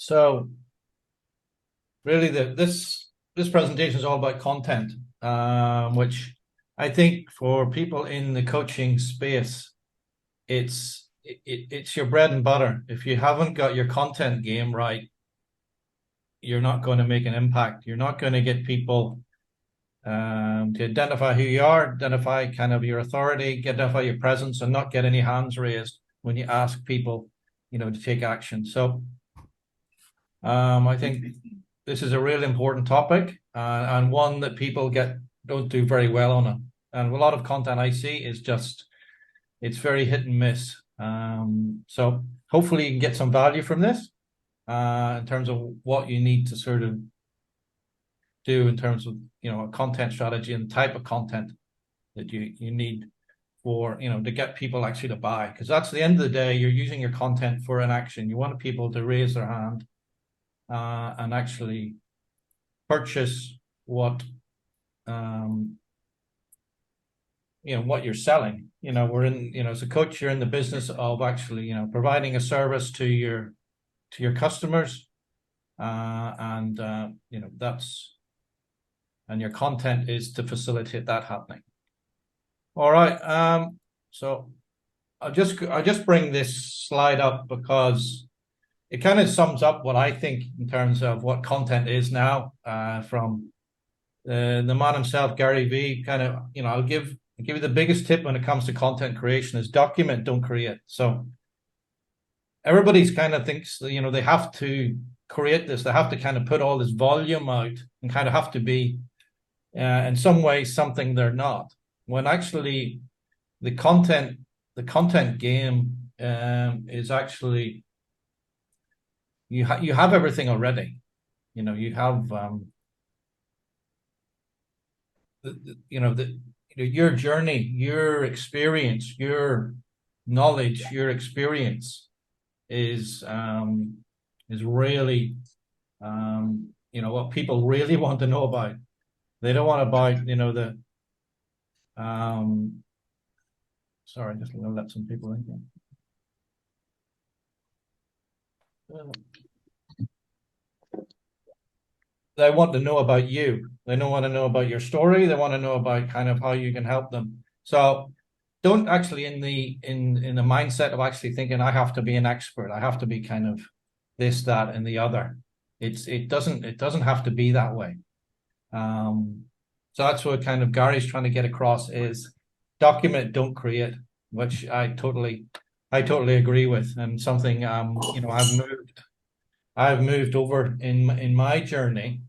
So really, this presentation is all about content, which I think for people in the coaching space, it's your bread and butter. If you haven't got your content game right, you're not going to make an impact. You're not going to get people to identify who you are, identify kind of your authority, identify your presence, and not get any hands raised when you ask people, to take action. So I think this is a really important topic and one that people don't do very well on it. And a lot of content I see is it's very hit and miss. So hopefully you can get some value from this in terms of what you need to sort of do in terms of, a content strategy and the type of content that you need for, to get people actually to buy. Because that's the end of the day, you're using your content for an action. You want people to raise their hand and actually purchase what what you're selling. We're in, as a coach, you're in the business of actually, providing a service to your customers, and your content is to facilitate that happening. All right. So I'll just bring this slide up because it kind of sums up what I think in terms of what content is now, from the man himself, Gary Vee. Kind of, I'll give you the biggest tip when it comes to content creation is document, don't create. So everybody's kind of thinks, they have to create this. They have to kind of put all this volume out and kind of have to be, in some ways, something they're not. When actually the content game is actually, you have everything already. You have your journey, your experience, your knowledge, your experience is really what people really want to know about. They don't want about sorry, just going to let some people in here. They want to know about you. They don't want to know about your story. They want to know about kind of how you can help them. So don't actually in the mindset of actually thinking I have to be an expert. I have to be kind of this, that, and the other. It doesn't have to be that way. So that's what kind of Gary's trying to get across is document, don't create, which I totally agree with, and something I've moved over in my journey.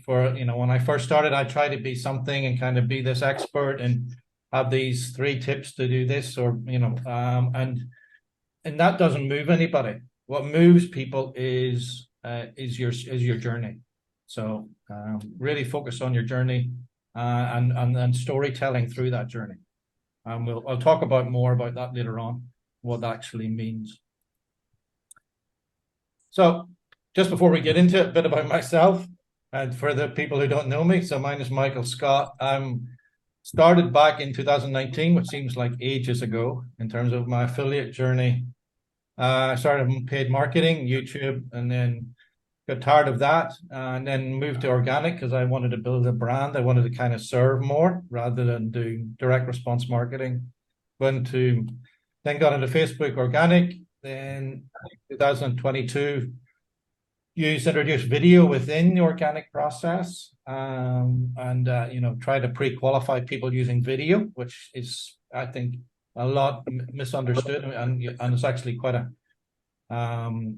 For when I first started, I tried to be something and kind of be this expert and have these 3 tips to do this, or and that doesn't move anybody. What moves people is your journey. So really focus on your journey and storytelling through that journey. I'll talk about more about that later on, what that actually means. So just before we get into it, a bit about myself, and for the people who don't know me, so my name is Michael Scott. I'm started back in 2019, which seems like ages ago in terms of my affiliate journey. I started in paid marketing, YouTube, and then got tired of that, and then moved to organic because I wanted to build a brand. I wanted to kind of serve more rather than do direct response marketing. Then got into Facebook organic. Then 2022, introduced video within the organic process, and try to pre-qualify people using video, which is, I think, a lot misunderstood, and it's actually quite a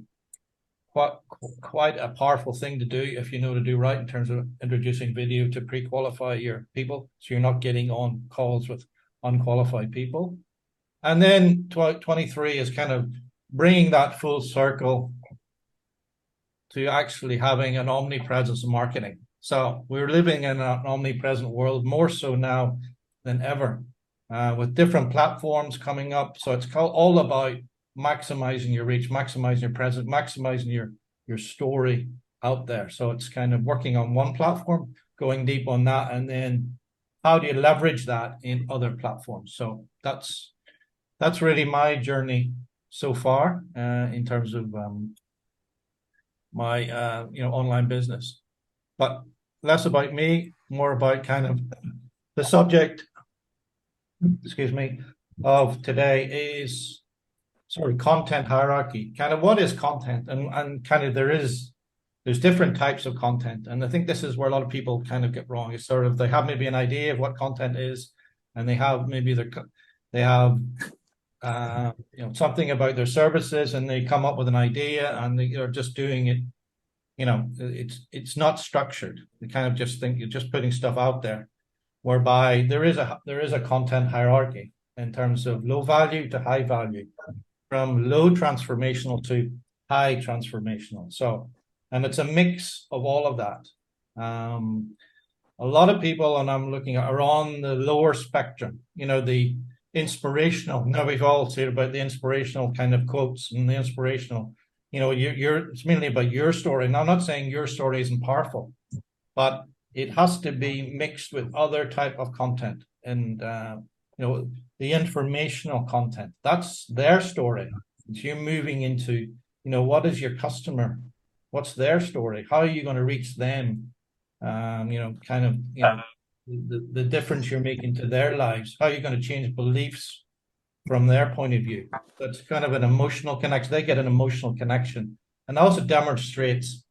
powerful thing to do if you know to do right in terms of introducing video to pre-qualify your people, so you're not getting on calls with unqualified people. And then 23 is kind of bringing that full circle to actually having an omnipresence in marketing. So we're living in an omnipresent world, more so now than ever, with different platforms coming up. So it's all about maximizing your reach, maximizing your presence, maximizing your story out there. So it's kind of working on one platform, going deep on that, and then how do you leverage that in other platforms? So that's really my journey so far, in terms of online business. But less about me, more about kind of the subject, excuse me, of today is sort of content hierarchy. Kind of what is content, and kind of there's different types of content, and I think this is where a lot of people kind of get wrong. It's sort of they have maybe an idea of what content is, and they have maybe they have something about their services, and they come up with an idea, and they're just doing it. It's not structured. They kind of just think you're just putting stuff out there, whereby there is a content hierarchy in terms of low value to high value, from low transformational to high transformational. So, and it's a mix of all of that. A lot of people, and I'm looking at, are on the lower spectrum, the inspirational. Now we've all said about the inspirational kind of quotes and the inspirational, it's mainly about your story. Now, I'm not saying your story isn't powerful, but it has to be mixed with other type of content. And, the informational content, that's their story. It's you moving into, what is your customer? What's their story? How are you going to reach them? The difference you're making to their lives. How are you going to change beliefs from their point of view? That's kind of an emotional connection. They get an emotional connection, and also demonstrates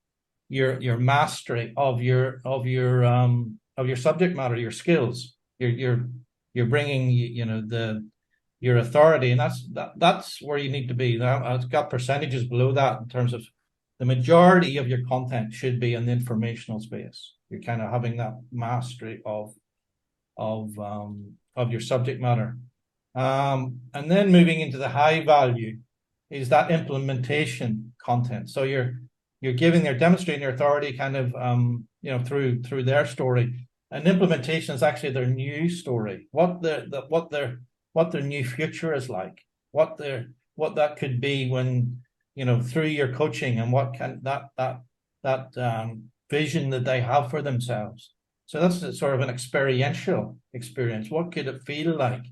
your mastery of your subject matter, your skills. You're bringing your authority, and that's where you need to be. Now, I've got percentages below that in terms of the majority of your content should be in the informational space. You're kind of having that mastery of your subject matter. And then moving into the high value is that implementation content. So you're demonstrating your authority kind of through their story. And implementation is actually their new story, what their new future is like, what that could be when, through your coaching, and what can that vision that they have for themselves. So that's sort of an experiential experience. What could it feel like?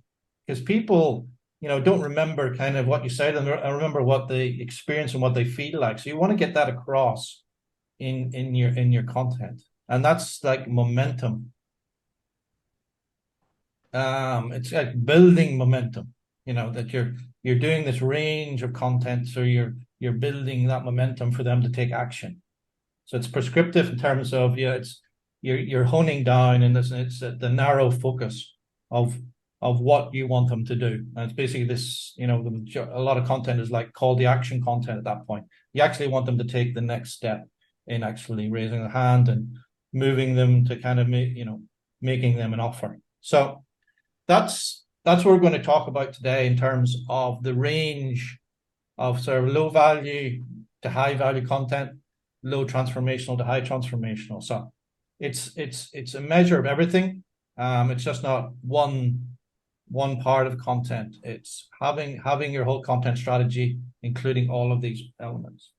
Because people, don't remember kind of what you say to them. I remember what they experience and what they feel like. So you want to get that across in your content, and that's like momentum. It's like building momentum. That you're doing this range of content, so you're building that momentum for them to take action. So it's prescriptive in terms of you're honing down, and it's the narrow focus of what you want them to do. And it's basically this, a lot of content is like call to action content at that point. You actually want them to take the next step in actually raising the hand and moving them to kind of making them an offer. So that's what we're going to talk about today in terms of the range of sort of low value to high value content, low transformational to high transformational. So it's a measure of everything. It's just not one part of content. It's having your whole content strategy, including all of these elements.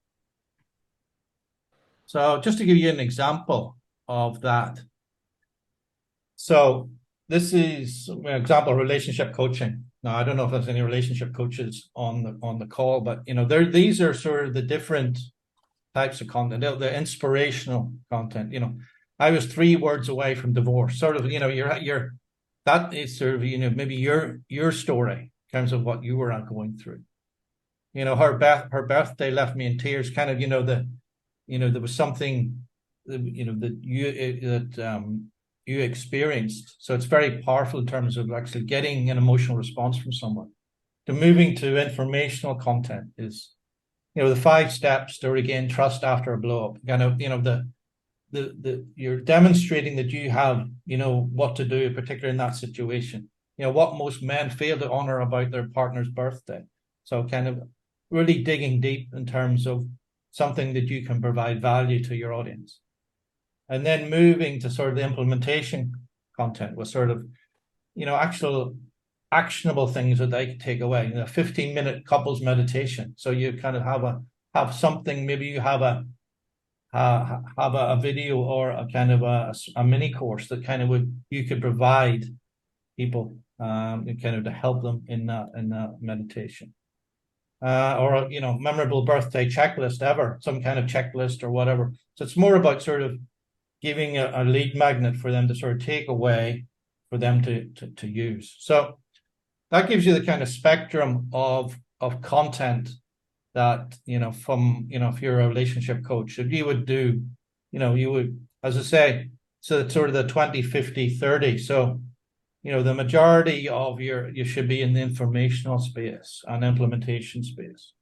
So just to give you an example of that. So this is an example of relationship coaching. Now, I don't know if there's any relationship coaches on the call, but these are sort of the different types of content. The inspirational content. I was 3 words away from divorce. Sort of, that is sort of, maybe your story in terms of what you were going through. Her birthday left me in tears. Kind of, there was something, that you experienced. So it's very powerful in terms of actually getting an emotional response from someone. To moving to informational content is, the 5 steps to regain trust after a blow up. Kind of, you're demonstrating that you have, what to do, particularly in that situation. What most men fail to honor about their partner's birthday. So kind of really digging deep in terms of something that you can provide value to your audience. And then moving to sort of the implementation content with sort of, actual actionable things that they can take away. 15-minute couples meditation. So you kind of have something, maybe you have a video or a kind of a mini course that kind of you could provide people kind of to help them in that meditation. or memorable birthday checklist ever, some kind of checklist or whatever. So it's more about sort of giving a lead magnet for them to sort of take away, for them to use. So that gives you the kind of spectrum of content that, from, if you're a relationship coach, that you would do, you would, as I say, so it's sort of the 20, 50, 30. So, the majority of you should be in the informational space and implementation space.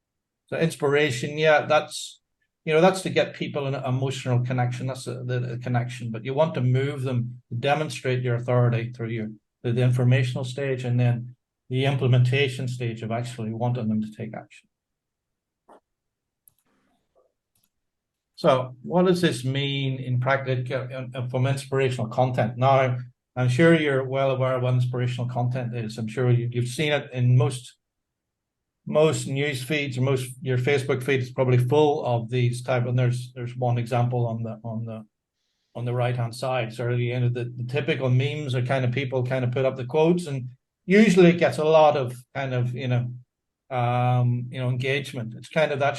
So inspiration, yeah, that's to get people an emotional connection. That's the connection, but you want to move them, demonstrate your authority through the informational stage, and then the implementation stage of actually wanting them to take action. So what does this mean in practice from inspirational content? Now, I'm sure you're well aware of what inspirational content is. I'm sure you've seen it in most news feeds, or your Facebook feed is probably full of these type. And there's one example on the right hand side. So the typical memes are kind of people kind of put up the quotes, and usually it gets a lot of kind of engagement. It's kind of that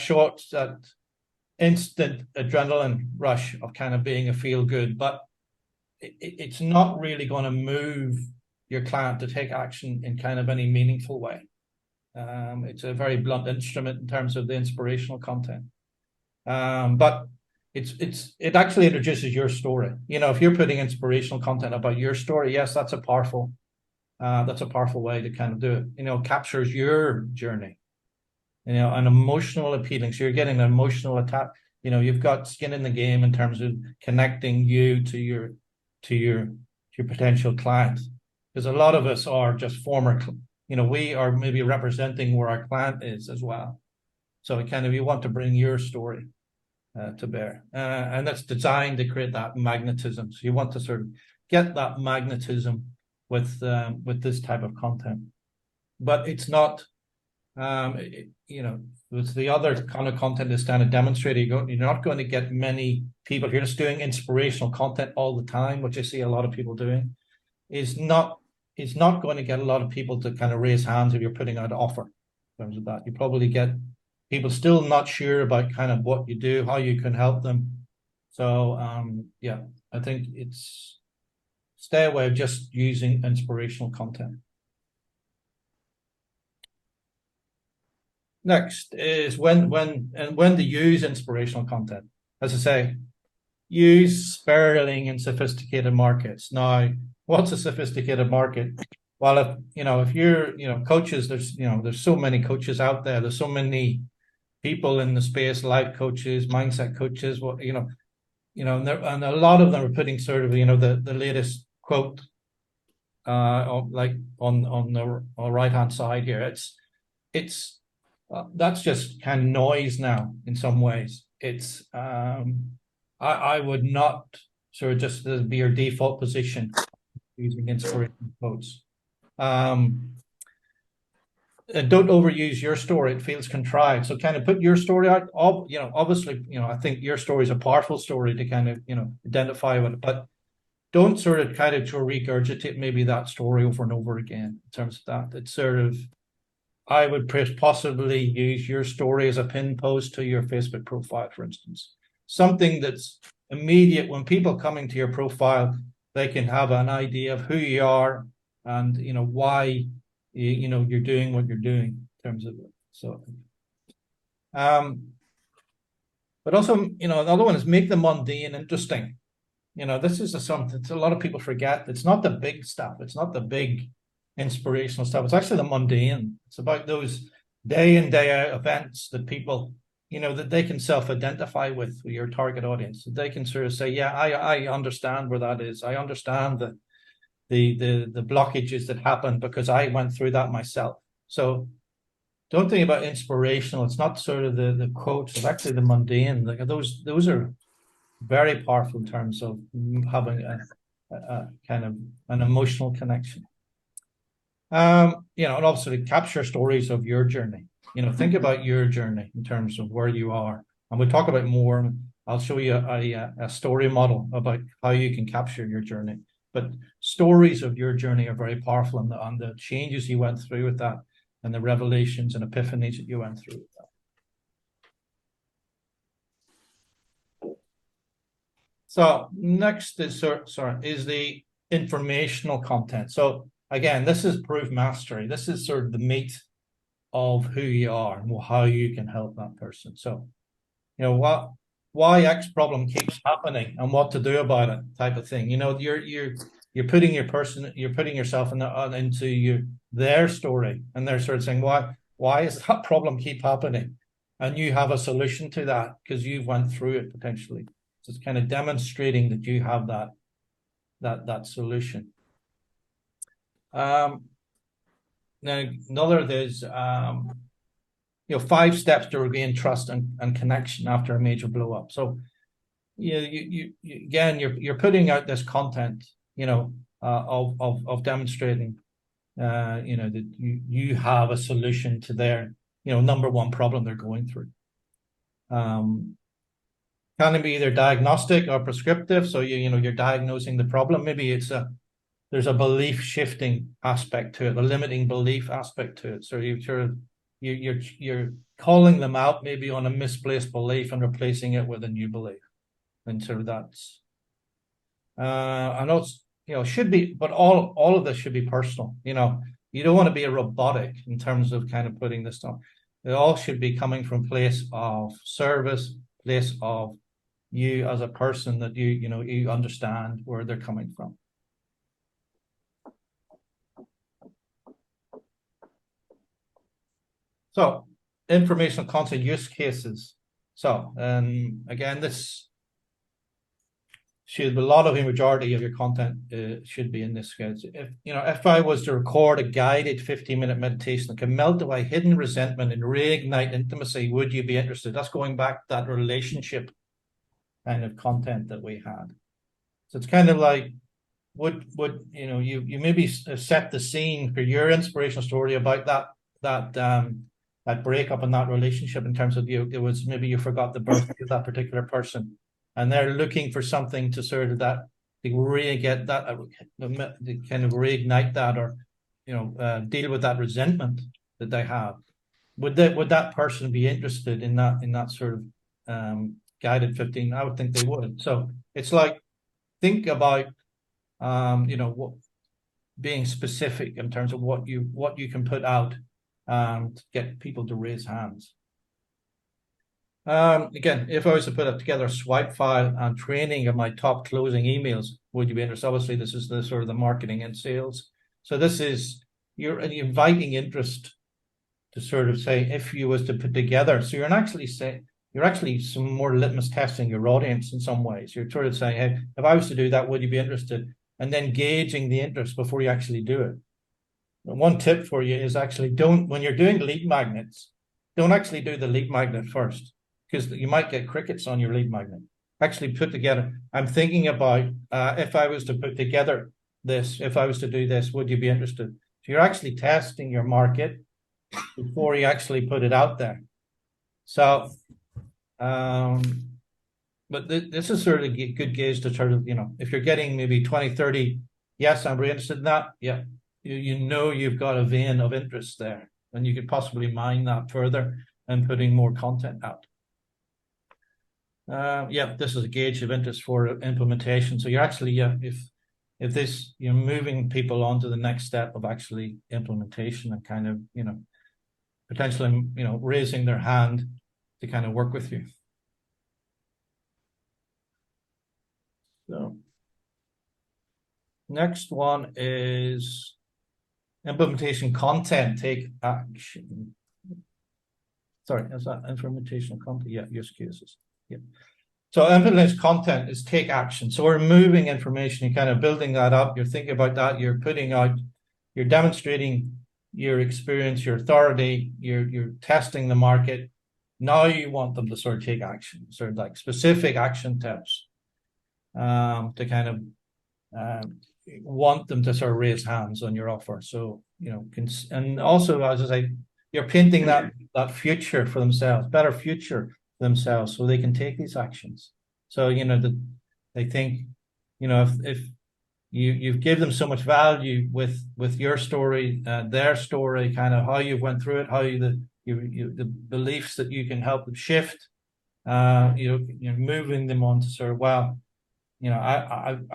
instant adrenaline rush of kind of being a feel good, but it's not really going to move your client to take action in kind of any meaningful way. It's a very blunt instrument in terms of the inspirational content, but it actually introduces your story. If you're putting inspirational content about your story, yes, that's a powerful way to kind of do it. Captures your journey, and emotional appealing. So you're getting an emotional attack. You've got skin in the game in terms of connecting you to your potential client, because a lot of us are just former. We are maybe representing where our client is as well. So you want to bring your story to bear, and that's designed to create that magnetism. So you want to sort of get that magnetism with this type of content, but it's not. With the other kind of content is kind of demonstrated. You're not going to get many people. If you're just doing inspirational content all the time, which I see a lot of people doing, is not going to get a lot of people to kind of raise hands if you're putting out an offer. In terms of that, you probably get people still not sure about kind of what you do, how you can help them. So I think it's stay away of just using inspirational content. Next is when to use inspirational content. As I say, use sparingly in sophisticated markets. Now, what's a sophisticated market? Well, if you're coaches, there's so many coaches out there. There's so many people in the space, life coaches, mindset coaches. And a lot of them are putting sort of the latest quote, like on the right hand side here. It's that's just kind of noise now in some ways. It's I would not sort of just be your default position using inspirational quotes. Don't overuse your story. It feels contrived. So kind of put your story out. Obviously, I think your story is a powerful story to kind of, identify with it, but don't sort of kind of to regurgitate maybe that story over and over again in terms of that. It's sort of, I would possibly use your story as a pin post to your Facebook profile, for instance. Something that's immediate. When people coming to your profile, they can have an idea of who you are and why you're doing what you're doing in terms of it. So, but also another one is make the mundane interesting. This is something a lot of people forget. It's not the big stuff. It's not the big inspirational stuff. It's actually the mundane. It's about those day in, day out events that people, that they can self-identify with your target audience. That they can sort of say, yeah, I understand where that is. I understand the blockages that happen because I went through that myself. So don't think about inspirational. It's not sort of the quotes. It's actually the mundane. Like those are very powerful in terms of having a kind of an emotional connection. And obviously capture stories of your journey. Think about your journey in terms of where you are, and we'll talk about more. I'll show you a story model about how you can capture your journey. But stories of your journey are very powerful, and the changes you went through with that. and the revelations and epiphanies that you went through. So next is the informational content. So again, this is proof mastery. This is sort of the meat of who you are and how you can help that person. So, you know, why X problem keeps happening and what to do about it, type of thing. You know, you're putting yourself into their story, and they're sort of saying, why is that problem keep happening? And you have a solution to that because you've went through it potentially. So it's kind of demonstrating that you have that solution. Now another is 5 steps to regain trust and connection after a major blow up. So you're putting out this content, of demonstrating that you have a solution to their number one problem they're going through. Can it be either diagnostic or prescriptive? So you're diagnosing the problem. Maybe there's a belief shifting aspect to it, a limiting belief aspect to it. So you're calling them out maybe on a misplaced belief and replacing it with a new belief. And sort of that's I know it's should be, but all of this should be personal. You don't want to be a robotic in terms of kind of putting this stuff. It all should be coming from place of service, place of you as a person that you understand where they're coming from. So informational content use cases. So again, this should be a lot of the majority of your content should be in this case. If I was to record a guided 15-minute meditation that can melt away hidden resentment and reignite intimacy, would you be interested? That's going back to that relationship kind of content that we had. So it's kind of like, would you maybe set the scene for your inspirational story about that breakup in that relationship, in terms of it was maybe you forgot the birthday of that particular person, and they're looking for something to sort of that to get that to kind of reignite that, or deal with that resentment that they have. Would that person be interested in that sort of guided 15? I would think they would. So it's like, think about what being specific in terms of what you can put out to get people to raise hands. Again, if I was to put together a swipe file and training of my top closing emails, would you be interested? Obviously, this is the sort of the marketing and sales. So this is, you're inviting interest to sort of say, if you was to put together, so you're actually some more litmus testing your audience in some ways. You're sort of saying, hey, if I was to do that, would you be interested? And then gauging the interest before you actually do it. One tip for you is actually when you're doing lead magnets, don't actually do the lead magnet first, because you might get crickets on your lead magnet. Actually put together, I'm thinking about if I was to put together this, if I was to do this, would you be interested? So you're actually testing your market before you actually put it out there. So, but this is sort of a good gauge to sort of, if you're getting maybe 20, 30, yes, I'm really interested in that. Yeah. You've got a vein of interest there, and you could possibly mine that further and putting more content out. This is a gauge of interest for implementation. So you're actually, if this, you're moving people on to the next step of actually implementation and kind of, potentially, raising their hand to kind of work with you. So next one is implementation content, take action. Sorry, is that implementation content? Yeah, use cases. Yeah. So implementation content is take action. So we're moving information, you're kind of building that up, you're thinking about that, you're putting out, you're demonstrating your experience, your authority, you're testing the market. Now you want them to sort of take action, sort of like specific action tips to kind of want them to sort of raise hands on your offer. So, and also, as I say, you're painting that future for themselves, better future for themselves, so they can take these actions. So, they think, if you've given them so much value with your story, their story, kind of how you've went through it, how the beliefs that you can help them shift. You're moving them on to sort of, well, I've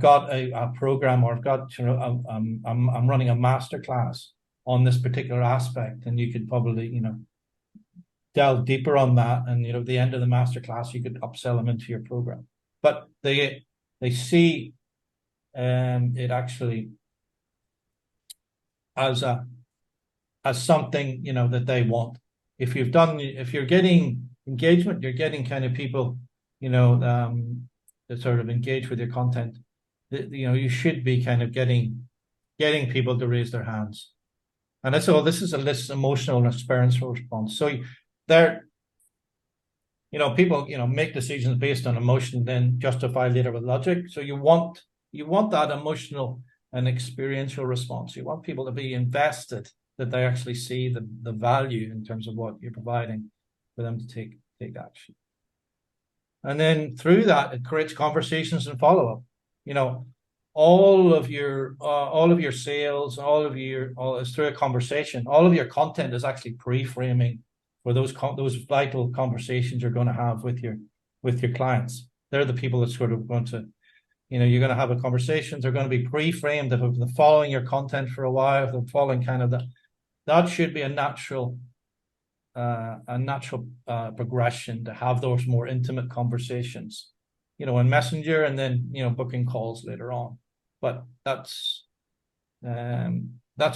got a program, or I've got, I'm running a master class on this particular aspect, and you could probably, delve deeper on that, and at the end of the master class you could upsell them into your program. But they see it actually as something that they want. If you're getting engagement, you're getting kind of people that sort of engage with your content. You should be kind of getting people to raise their hands, and that's all. This is a emotional and experiential response. So there, people make decisions based on emotion, then justify later with logic. So you want that emotional and experiential response. You want people to be invested, that they actually see the value in terms of what you're providing for them to take action. And then through that, it creates conversations and follow-up. All of your sales, all is through a conversation. All of your content is actually pre-framing for those vital conversations you're going to have with your clients. They're the people that sort of going to, you're going to have a conversation. They're going to be pre-framed. If they're following your content for a while, if they're following kind of that should be a natural progression to have those more intimate conversations, in Messenger, and then booking calls later on. But that's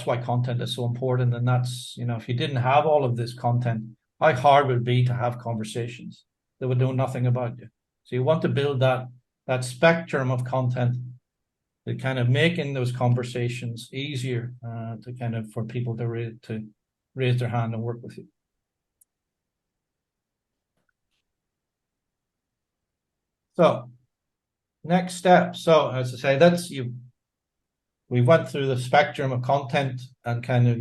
why content is so important. And that's, if you didn't have all of this content, how hard would it be to have conversations that would know nothing about you? So you want to build that spectrum of content, that kind of making those conversations easier to kind of, for people to raise their hand and work with you. So next step. So as I say, we went through the spectrum of content, and kind of,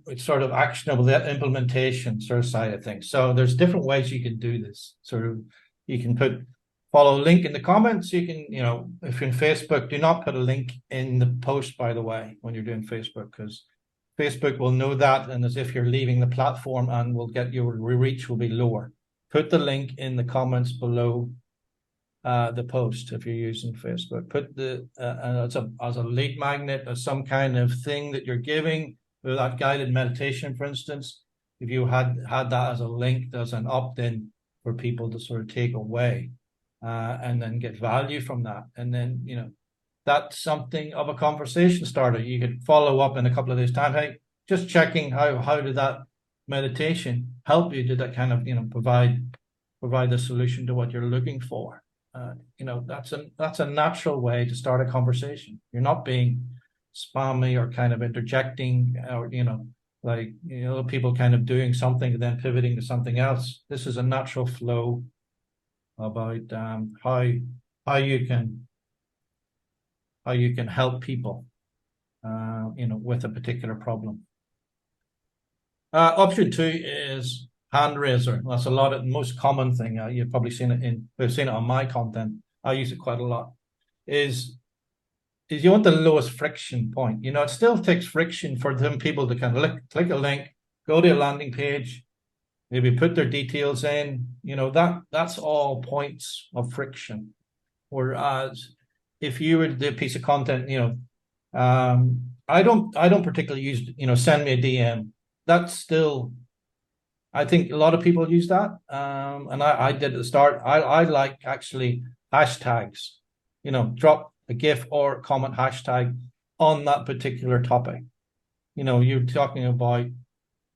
it's sort of actionable, the implementation sort of side of things. So there's different ways you can do this. Sort of, you can follow a link in the comments. You can, if you're in Facebook, do not put a link in the post, by the way, when you're doing Facebook, because Facebook will know that, and as if you're leaving the platform, and will get your reach will be lower. Put the link in the comments below the post if you're using Facebook. Put as a lead magnet, as some kind of thing that you're giving, with that guided meditation, for instance. If you had that as a link, as an opt-in for people to sort of take away, and then get value from that, and then that's something of a conversation starter. You could follow up in a couple of days' time. Hey, just checking how did that meditation help you? Did that kind of provide the solution to what you're looking for? That's a natural way to start a conversation. You're not being spammy or kind of interjecting, or people kind of doing something and then pivoting to something else. This is a natural flow about how you can help people with a particular problem. Option 2 is hand raiser. That's most common thing. You've probably seen it we've seen it on my content. I use it quite a lot. Is you want the lowest friction point. It still takes friction for them people to kind of click a link, go to a landing page, maybe put their details in. That's all points of friction. Whereas if you were to do a piece of content, I don't particularly use, send me a DM. That's still, I think a lot of people use that. And I did at the start. I like actually hashtags, drop a GIF or comment hashtag on that particular topic. You're talking about,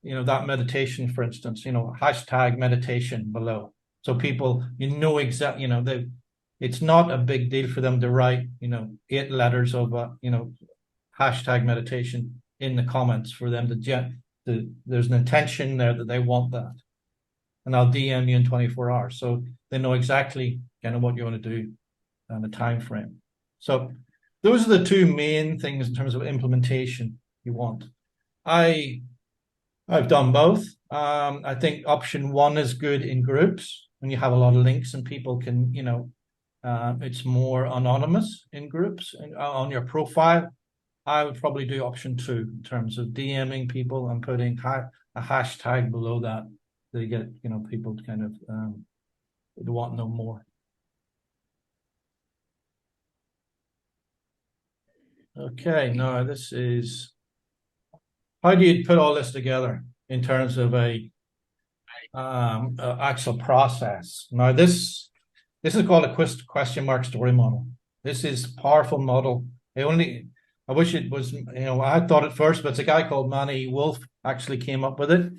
that meditation, for instance, hashtag meditation below. So people, exactly, it's not a big deal for them to write, 8 letters of, hashtag meditation in the comments for them there's an intention there that they want that. And I'll DM you in 24 hours. So they know exactly kind of what you want to do and the time frame. So those are the 2 main things in terms of implementation you want. I've done both. I think option 1 is good in groups when you have a lot of links and people can, It's more anonymous in groups and on your profile. I would probably do option 2 in terms of DMing people and putting a hashtag below that. They get, people kind of they want to know more. Okay, now this is how do you put all this together in terms of a actual process. Now this is called a question mark story model. This is a powerful model. I wish it was, I thought at first, but it's a guy called Manny Wolf actually came up with it.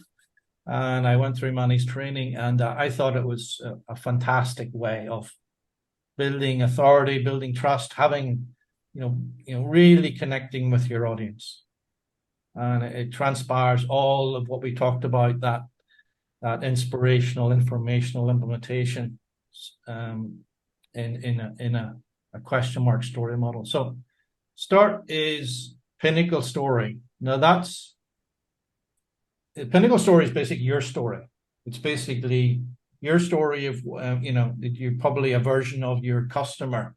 And I went through Manny's training, and I thought it was a fantastic way of building authority, building trust, having, really connecting with your audience. And it transpires all of what we talked about, that inspirational, informational implementation in a question mark story model. So start is pinnacle story. Now the pinnacle story is basically your story. It's basically your story of, you're probably a version of your customer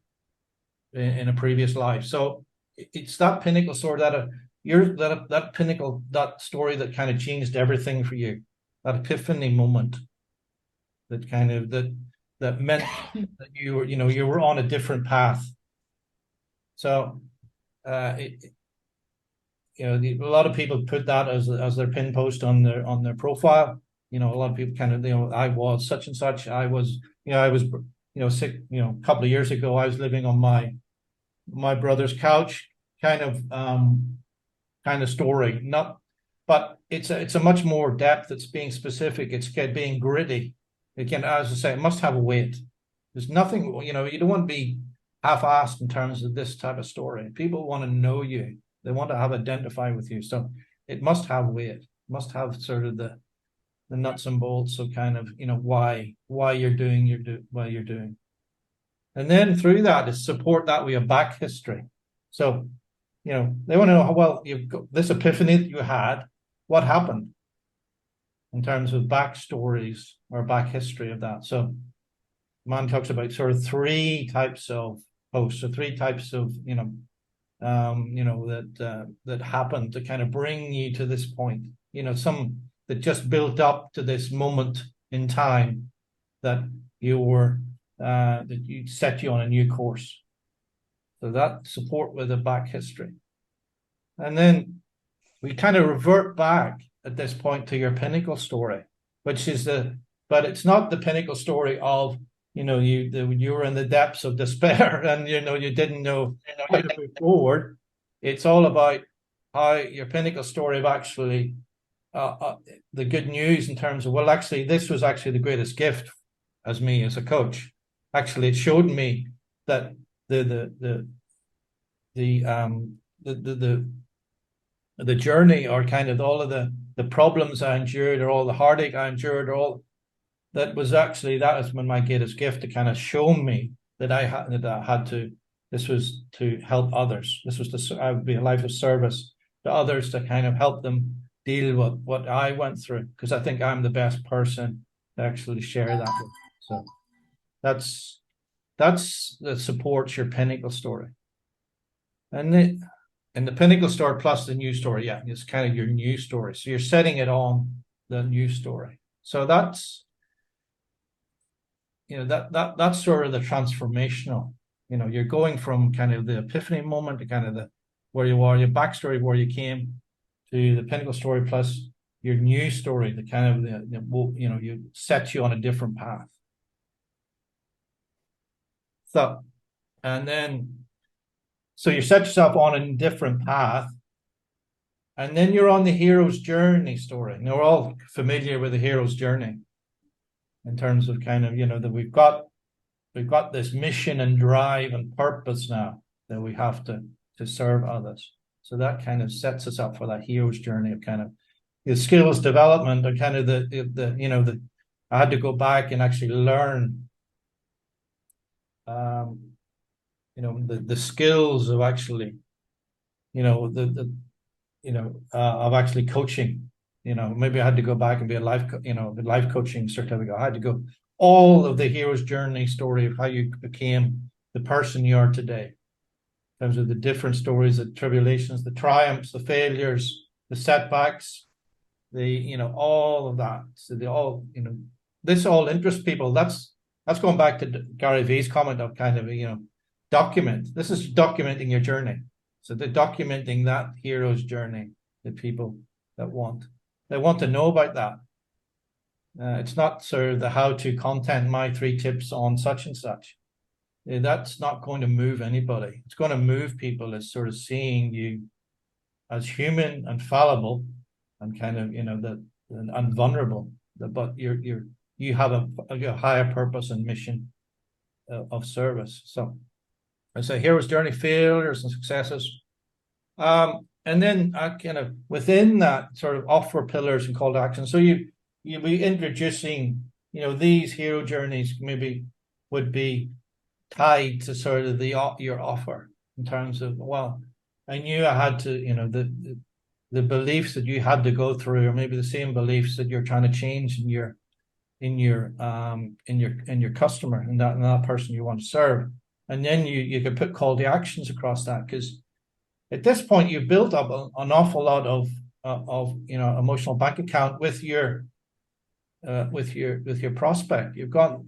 in a previous life. So it's that pinnacle story that pinnacle, that story that kind of changed everything for you, that epiphany moment that kind of that meant that you were on a different path. So a lot of people put that as their pin post on their profile. A lot of people kind of, I was such and such. I was sick. A couple of years ago, I was living on my brother's couch, kind of story. But it's a much more depth. It's being specific. It's being gritty. Again, as I say, it must have a weight. There's nothing, you don't want to be half-assed in terms of this type of story. People want to know you. They want to identify with you. So it must have weight. It must have sort of the nuts and bolts of kind of, why you're doing what you're doing. And then through that is support that with a back history. So, they want to know how well you've got this epiphany that you had, what happened in terms of backstories or back history of that. So Man talks about sort of 3 types of posts, or 3 types of, that happened to kind of bring you to this point. Some that just built up to this moment in time that that set you on a new course. So that support with a back history. And then we kind of revert back at this point to your pinnacle story, which is but it's not the pinnacle story of, you were in the depths of despair and, you didn't know how to move forward. It's all about how your pinnacle story of actually the good news in terms of, well, actually, this was actually the greatest gift as a coach. Actually, it showed me that the journey, or kind of all of the problems I endured, or all the heartache I endured, or all that is when my greatest gift, to kind of show me that I had to. This was to help others. This was I would be a life of service to others, to kind of help them deal with what I went through, because I think I'm the best person to actually share that with. So that supports your pinnacle story. And the pinnacle story plus the new story, it's kind of your new story. So you're setting it on the new story. So that's that's sort of the transformational. You're going from kind of the epiphany moment to kind of where you are, your backstory, where you came, to the pinnacle story plus your new story, the kind of you set you on a different path. So, and then, so you set yourself on a different path, and then you're on the hero's journey story. Now, we're all familiar with the hero's journey in terms of kind of, that we've got this mission and drive and purpose now that we have to serve others. So that kind of sets us up for that hero's journey of kind of the skills development, and kind of I had to go back and actually learn the skills of actually of actually coaching. Maybe I had to go back and be a life coaching certificate. I had to go all of the hero's journey story of how you became the person you are today. In terms of the different stories, the tribulations, the triumphs, the failures, the setbacks, all of that. So they all, this all interests people. That's going back to Gary Vee's comment of kind of, document. This is documenting your journey. So they're documenting that hero's journey, the people that they want to know about that. It's not sort of the how-to content, my 3 tips on such and such. That's not going to move anybody. It's going to move people as sort of seeing you as human and fallible and kind of, and vulnerable, but you have a higher purpose and mission of service. So I say hero's journey, failures and successes. And then I kind of within that sort of offer pillars and call to action. So you'll be introducing, these hero journeys maybe would be tied to sort of your offer in terms of, well, I knew I had to, the beliefs that you had to go through, or maybe the same beliefs that you're trying to change in your customer and that person you want to serve. And then you could put call to actions across that, because at this point you've built up an awful lot of emotional bank account with your prospect. You've gone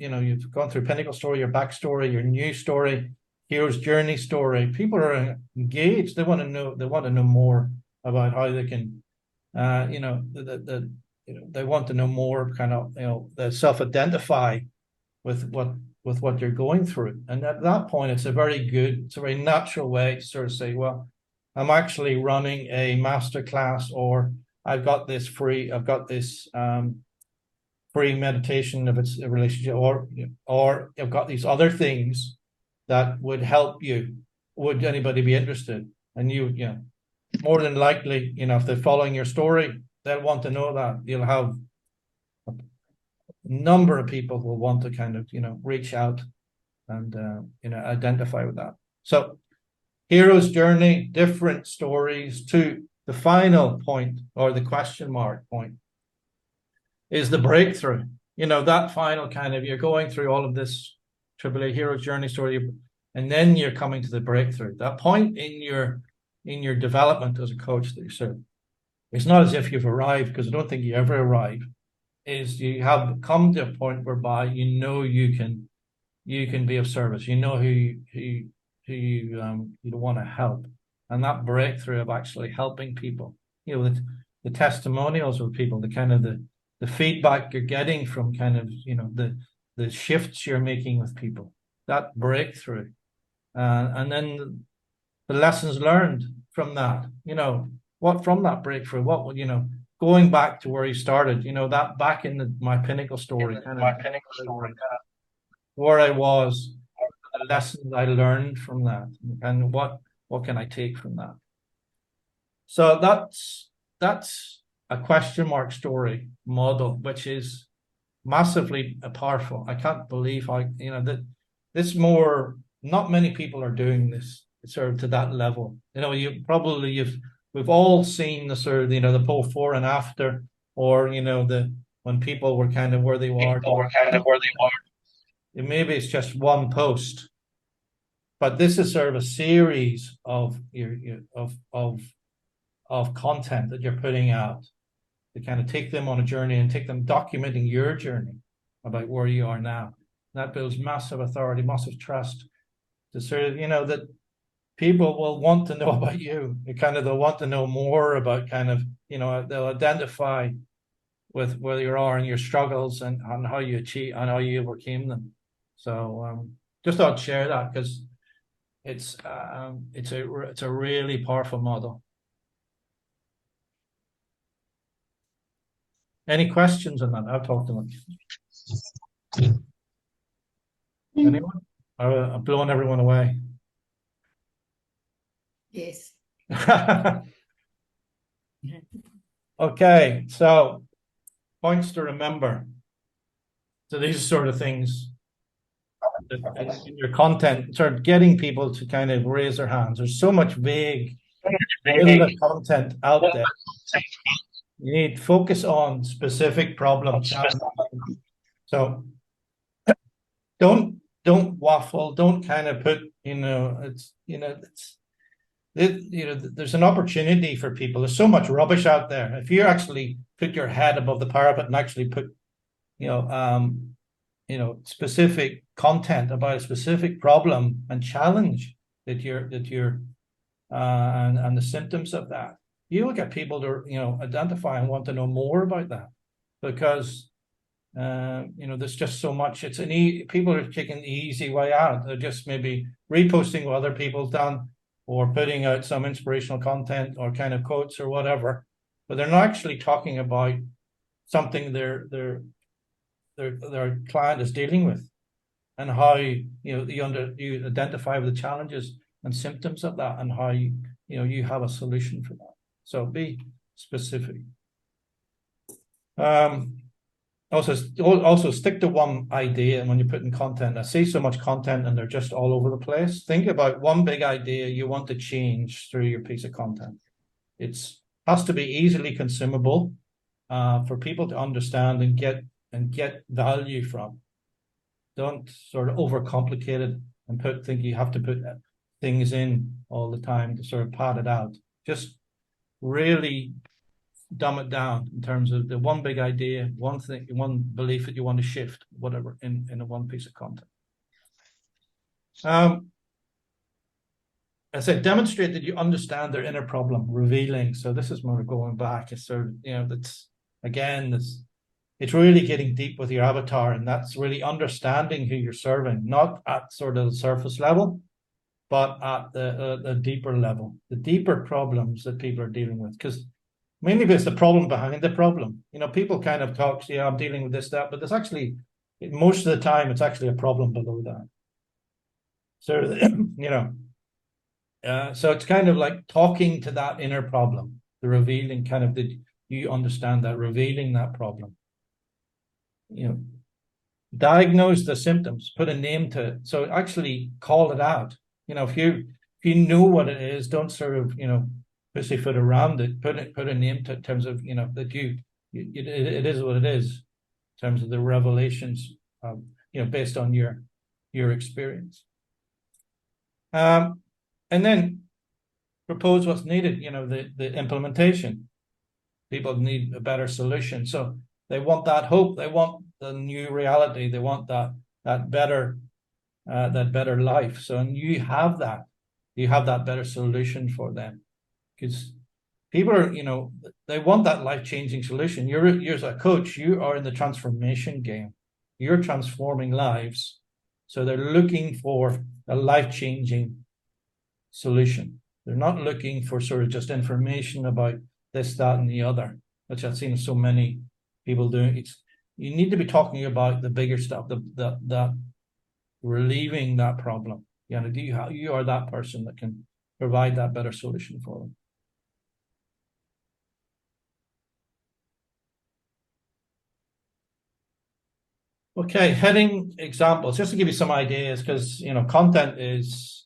through Pinnacle story, your backstory, your new story, hero's journey story. People are engaged. They want to know more about how they can, they want to know more, kind of, they self-identify with what you're going through. And at that point, it's a very natural way to sort of say, well, I'm actually running a masterclass, or I've got this free meditation if it's a relationship, or I've got these other things that would help you. Would anybody be interested? And more than likely, if they're following your story, they'll want to know that. You'll have a number of people who will want to kind of, reach out and, identify with that. So hero's journey, different stories. To the final point, or the question mark point, is the breakthrough. That final kind of, you're going through all of this AAA hero's journey story, and then you're coming to the breakthrough. That point in your development as a coach that you said, it's not as if you've arrived, because I don't think you ever arrive. Is you have come to a point whereby you can be of service. Who you want to help, and that breakthrough of actually helping people. The testimonials of people, the kind of the feedback you're getting from kind of the shifts you're making with people, that breakthrough, and then the lessons learned from that. What from that breakthrough, what would going back to where you started, that back in my Pinnacle story, where I was, the lessons I learned from that, and what can I take from that. So that's a question mark story model, which is massively powerful. I can't believe that this more, not many people are doing this sort of to that level. We've all seen the sort of, the before and after, or, when people were kind of where they were. Maybe it's just one post, but this is sort of a series of content that you're putting out to kind of take them on a journey and take them documenting your journey about where you are now. That builds massive authority, massive trust to sort of, that people will want to know about you. They'll want to know more about kind of, they'll identify with where you are and your struggles and how you achieve and how you overcame them. So just thought I'd share that, because it's a really powerful model. Any questions on that? I've talked too much. Anyone? I've blown everyone away. Yes. Okay, so points to remember. So these sort of things in your content, sort of getting people to kind of raise their hands. There's so much vague content out there. You need to focus on specific problems. So don't waffle. Don't kind of put, there's an opportunity for people. There's so much rubbish out there. If you actually put your head above the parapet and actually put, specific content about a specific problem and challenge and the symptoms of that, you will get people to, identify and want to know more about that, because there's just so much. People are taking the easy way out. They're just maybe reposting what other people's done, or putting out some inspirational content or kind of quotes or whatever, but they're not actually talking about something their client is dealing with, and how you identify the challenges and symptoms of that, and how you have a solution for that. So be specific. Also stick to one idea. And when you're putting content, I see so much content and they're just all over the place. Think about one big idea you want to change through your piece of content. It has to be easily consumable, for people to understand and get value from. Don't sort of overcomplicate it and think you have to put things in all the time to sort of pad it out. Just really dumb it down in terms of the one big idea, one thing, one belief that you want to shift, whatever, in a one piece of content. I said, demonstrate that you understand their inner problem, revealing. So this is more going back. It's sort of, it's really getting deep with your avatar, and that's really understanding who you're serving, not at sort of the surface level, but at the deeper level, the deeper problems that people are dealing with. Because mainly it's the problem behind the problem. People kind of talk, yeah, I'm dealing with this, that, but there's actually, most of the time, it's actually a problem below that. So, so it's kind of like talking to that inner problem, the revealing kind of, you understand that, revealing that problem. Diagnose the symptoms, put a name to it. So actually call it out. If you know what it is, don't sort of, pussyfoot around it. Put a name to it in terms of, that it is what it is, in terms of the revelations, based on your experience. And then propose what's needed, the implementation. People need a better solution. So they want that hope. They want the new reality. They want that better life. So, and you have that better solution for them, because people are, they want that life-changing solution. You're as a coach, you are in the transformation game. You're transforming lives. So they're looking for a life-changing solution. They're not looking for sort of just information about this, that, and the other, which I've seen so many people doing. You need to be talking about the bigger stuff, the relieving that problem. You are that person that can provide that better solution for them. Okay, heading examples, just to give you some ideas, because content there's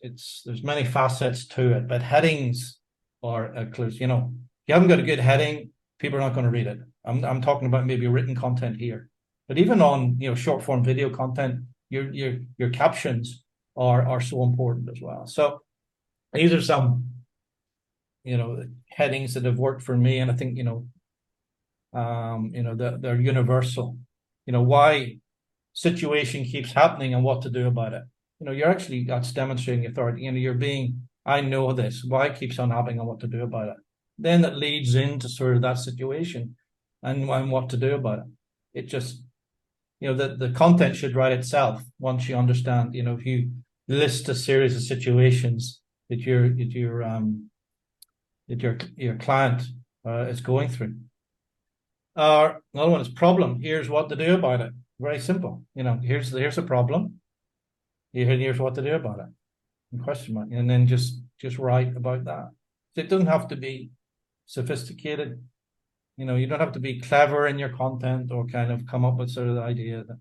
many facets to it, but headings are clues. If you haven't got a good heading, people are not going to read it. I'm talking about maybe written content here, but even on short form video content, your captions are so important as well. So these are some headings that have worked for me, and I think they're universal. Why situation keeps happening and what to do about it. That's demonstrating authority. I know this, why it keeps on happening and what to do about it. Then that leads into sort of that situation and what to do about it. It just, the content should write itself once you understand, if you list a series of situations that your client is going through. Another one is problem. Here's what to do about it. Very simple. Here's a problem. Here's what to do about it. And question mark. And then just write about that. It doesn't have to be sophisticated. You don't have to be clever in your content or kind of come up with sort of the idea that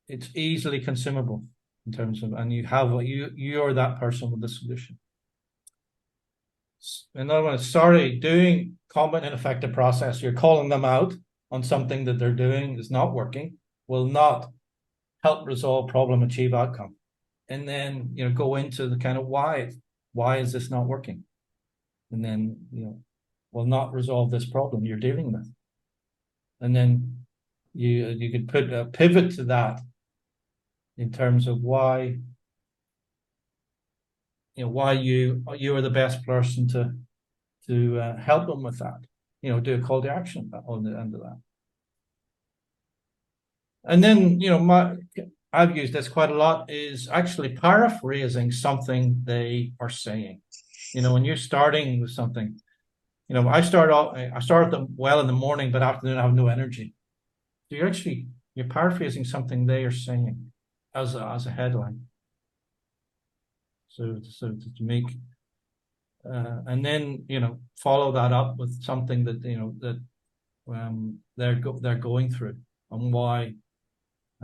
it's easily consumable in terms of, and you're that person with the solution. Another one is doing competent and effective process. You're calling them out on something that they're doing is not working, will not help resolve problem, achieve outcome. And then, go into the kind of why is this not working? And then, will not resolve this problem you're dealing with. And then you could put a pivot to that in terms of why you are the best person to help them with that. Do a call to action on the end of that. And then, I've used this quite a lot, is actually paraphrasing something they are saying. When you're starting with something, I start them well in the morning, but afternoon I have no energy. So you're paraphrasing something they are saying as a headline. So to make, and then follow that up with something that they're going through, and why,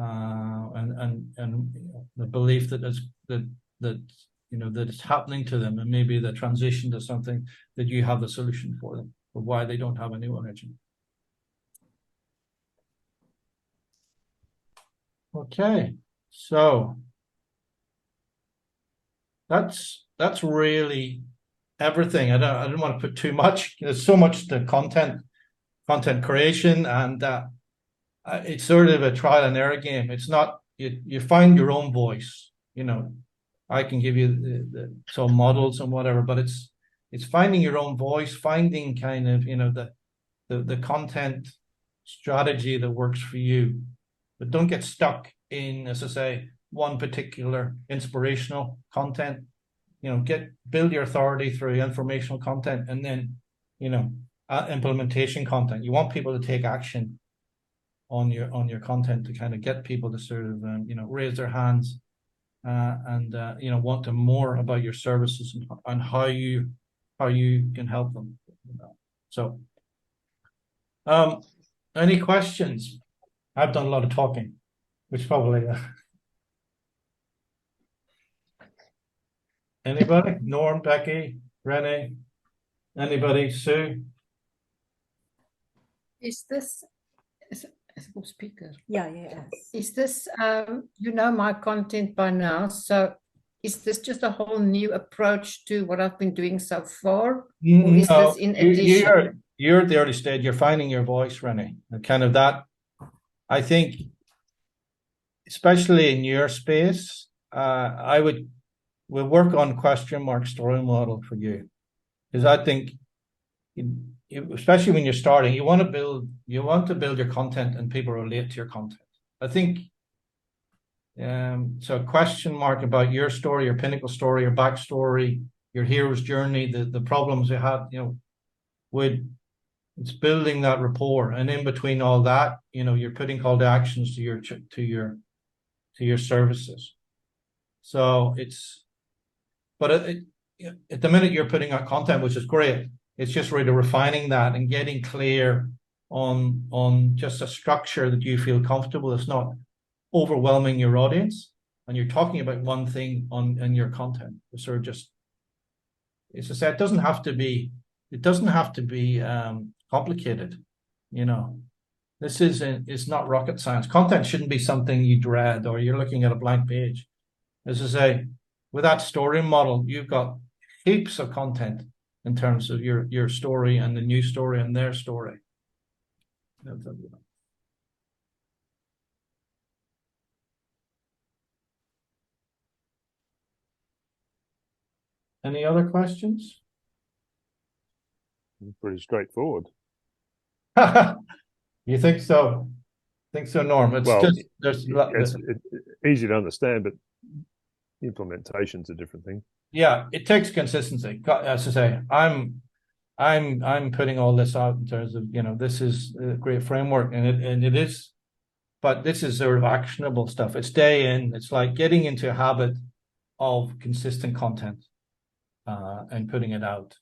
and the belief that it's happening to them, and maybe the transition to something that you have the solution for them, or why they don't have a new energy. Okay, so that's really everything. I don't want to put too much. There's so much to content creation, and it's sort of a trial and error game. It's not, you find your own voice. I can give you some models and whatever, but it's finding your own voice, finding kind of the content strategy that works for you. But don't get stuck in, as I say, one particular inspirational content. Build your authority through informational content, and then implementation content. You want people to take action on your content to kind of get people to sort of raise their hands and want to more about your services and how you can help them. So, any questions? I've done a lot of talking, which probably anybody? Norm, Becky, Renee, anybody? Sue? Is this speaker? Yeah, yes. Is this my content by now? So is this just a whole new approach to what I've been doing so far? Or is this in addition? You're at the early stage. You're finding your voice, Renee. And kind of that, I think, especially in your space, we'll work on question mark story model for you. Because I think, especially when you're starting, you want to build your content and people relate to your content. I think, so a question mark about your story, your pinnacle story, your backstory, your hero's journey, the problems you had, it's building that rapport. And in between all that, you're putting call to actions to your services. So but at the minute you're putting out content, which is great. It's just really refining that and getting clear on just a structure that you feel comfortable. It's not overwhelming your audience, and you're talking about one thing in your content. It's sort of just, as I said, it doesn't have to be complicated. It's not rocket science. Content shouldn't be something you dread or you're looking at a blank page. As I say, with that story model, you've got heaps of content in terms of your story and the new story and their story. Any other questions? Pretty straightforward. You think so? Norm? It's easy to understand, but implementation's a different thing. Yeah, it takes consistency. As I say, I'm putting all this out in terms of this is a great framework, and it is, but this is sort of actionable stuff. It's day in. It's like getting into a habit of consistent content and putting it out,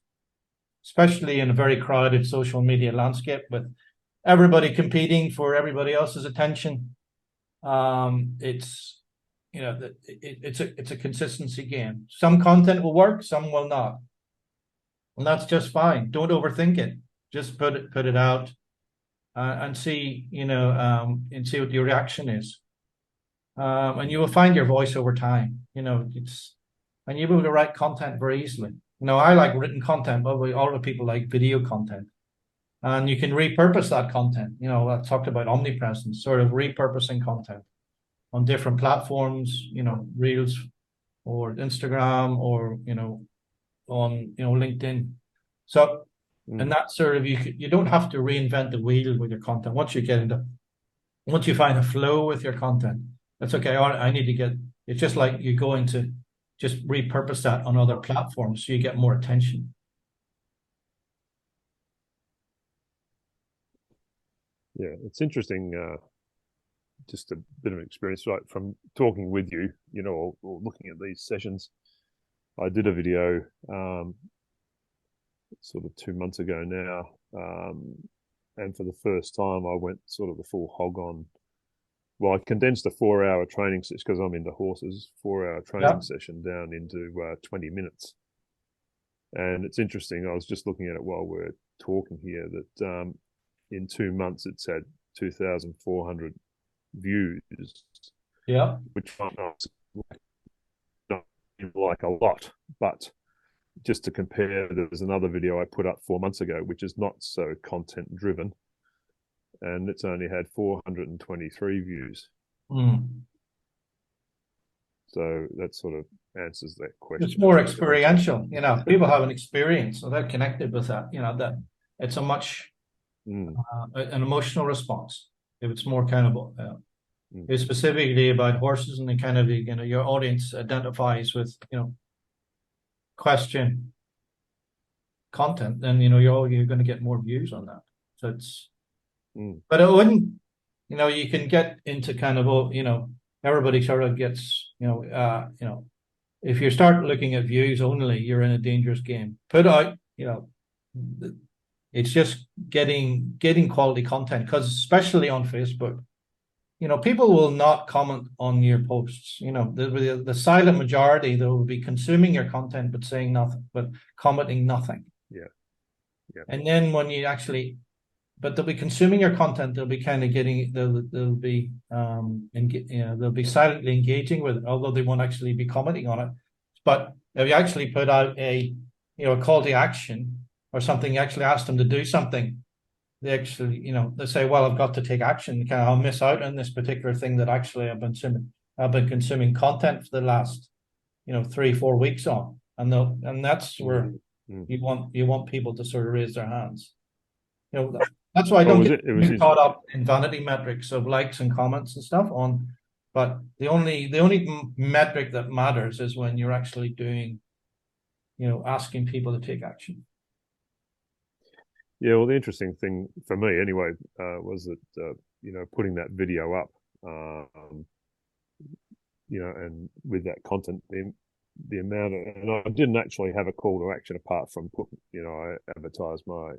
especially in a very crowded social media landscape with everybody competing for everybody else's attention. It's a consistency game. Some content will work, some will not, and that's just fine. Don't overthink it. Just put it out and see what your reaction is. and you will find your voice over time. And you're able to write content very easily. I like written content, but all the people like video content. And you can repurpose that content. I talked about omnipresence, sort of repurposing content on different platforms, Reels or Instagram or, on, LinkedIn. So, and that sort of, you don't have to reinvent the wheel with your content. Once you find a flow with your content, that's okay. I need to it's just like you go into just repurpose that on other platforms so you get more attention. Yeah, it's interesting. Just a bit of experience, right, from talking with you, or looking at these sessions. I did a video sort of 2 months ago now, and for the first time I went sort of the full hog on. Well, I condensed a 4-hour training session, because I'm into horses, 4-hour training session down into 20 minutes. And it's interesting, I was just looking at it while we're talking here, that in 2 months it's had 2,400 views. Yeah. Which might not like a lot, but just to compare, there was another video I put up 4 months ago, which is not so content driven, and it's only had 423 views. So that sort of answers that question. It's more experiential. People have an experience, so they're connected with that. That it's a much an emotional response. If it's more kind of it's specifically about horses, and the kind of your audience identifies with question content, then you're going to get more views on that. So it's but it wouldn't you can get into kind of everybody sort of gets if you start looking at views only, you're in a dangerous game. Put out it's just getting quality content, because especially on Facebook, people will not comment on your posts. The silent majority, they will be consuming your content but saying nothing, but commenting nothing. Yeah. And then when you actually, but they'll be consuming your content, they'll be kind of they'll be they'll be silently engaging with it, although they won't actually be commenting on it. But if you actually put out a call to action or something, you actually ask them to do something, they actually, they say, well, I've got to take action. I'll miss out on this particular thing that actually I've been consuming content for the last, 3-4 weeks on. And that's where you want people to sort of raise their hands. That's why I don't get caught up in vanity metrics of likes and comments and stuff on. But the only metric that matters is when you're actually doing, asking people to take action. Yeah, well, the interesting thing for me, anyway, was that putting that video up, and with that content, the amount of, and I didn't actually have a call to action apart from I advertised my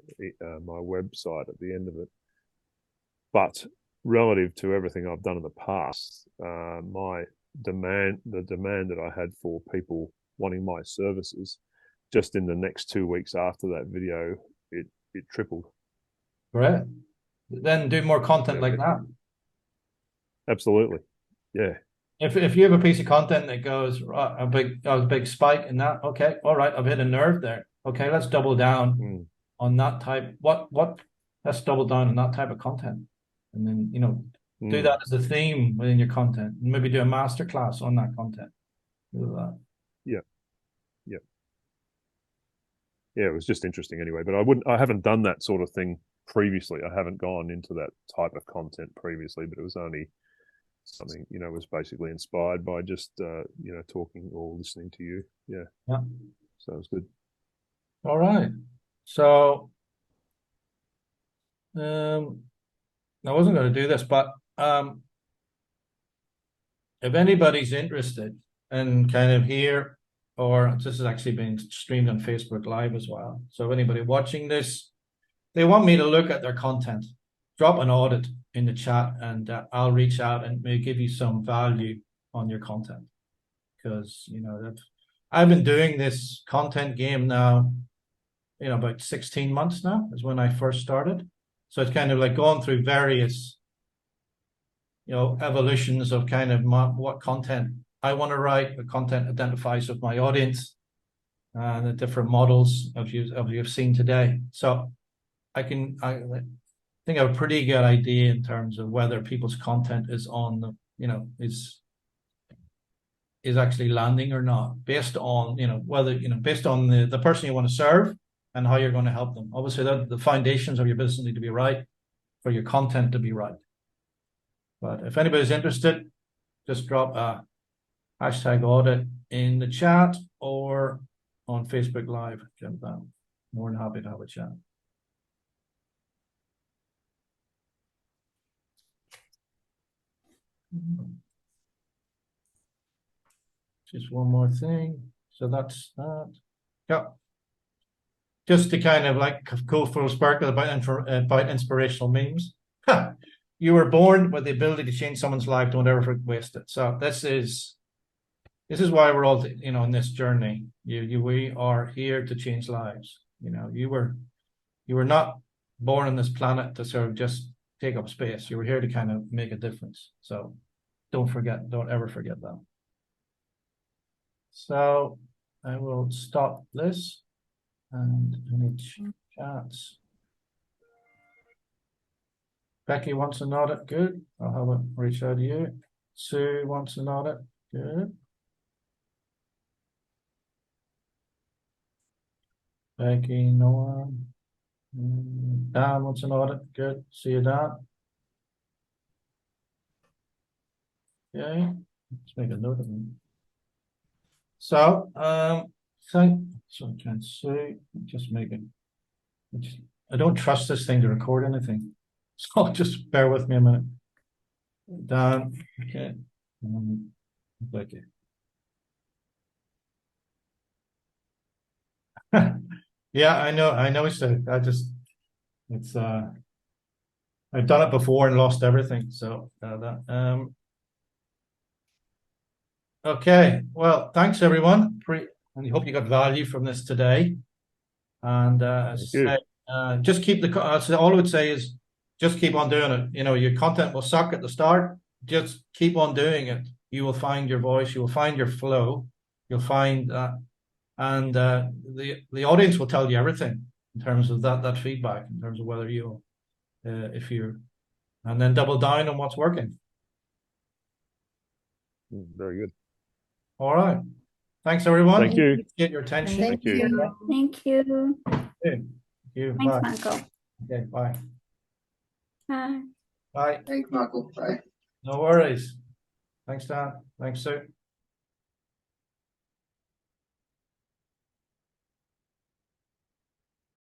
website at the end of it. But relative to everything I've done in the past, the demand that I had for people wanting my services, just in the next 2 weeks after that video, it tripled. Right. Then do more content like that. Absolutely. Yeah. If you have a piece of content that goes a big spike in that, okay, all right, I've hit a nerve there. Okay, let's double down on that type. Let's double down on that type of content, and then do that as a theme within your content. Maybe do a masterclass on that content. Do that. Yeah, it was just interesting anyway. But I haven't done that sort of thing previously. I haven't gone into that type of content previously, but it was only something, was basically inspired by just, talking or listening to you. Yeah. So it was good. All right. So, I wasn't going to do this, but if anybody's interested in kind of here, or this is actually being streamed on Facebook Live as well. So if anybody watching this, they want me to look at their content, drop an audit in the chat, and I'll reach out and maybe give you some value on your content. Because, I've been doing this content game now, about 16 months now is when I first started. So it's kind of like going through various evolutions of kind of what content I want to write. The content identifies with my audience, and the different models of you've seen today. So I think I have a pretty good idea in terms of whether people's content is on the, is actually landing or not, based on, whether, based on the person you want to serve and how you're going to help them. Obviously, the foundations of your business need to be right for your content to be right. But if anybody's interested, just drop a #audit in the chat or on Facebook Live. Jump down. More than happy to have a chat. Just one more thing. So that's that. Yeah. Just to kind of like go full sparkle about inspirational memes. You were born with the ability to change someone's life. Don't ever waste it. So this is why we're all, in this journey. We are here to change lives. You were not born on this planet to sort of just take up space. You were here to kind of make a difference. So don't ever forget that. So I will stop this and any chats. Becky wants an audit. Good. I'll have a reach out to you. Sue wants an audit. Good. Becky, Noah. Dan wants an audit. Good. See you, Dan. Okay. Let's make a note of them. So, I'm trying to see, just make it. I don't trust this thing to record anything. So just bear with me a minute. Dan, okay. Okay. Yeah, I know. It's I've done it before and lost everything. So okay. Well, thanks everyone. And I hope you got value from this today. And as I say, just keep all I would say is just keep on doing it. Your content will suck at the start. Just keep on doing it. You will find your voice. You will find your flow. You'll find and the audience will tell you everything in terms of that feedback, in terms of whether and then double down on what's working. Very good. All right. Thanks, everyone. Thank you. Get your attention. Thank you. Thank you. Thank you. Thanks, Bye. Michael. Okay, bye. Bye. Bye. Thanks, Michael. Bye. No worries. Thanks, Dan. Thanks, Sue.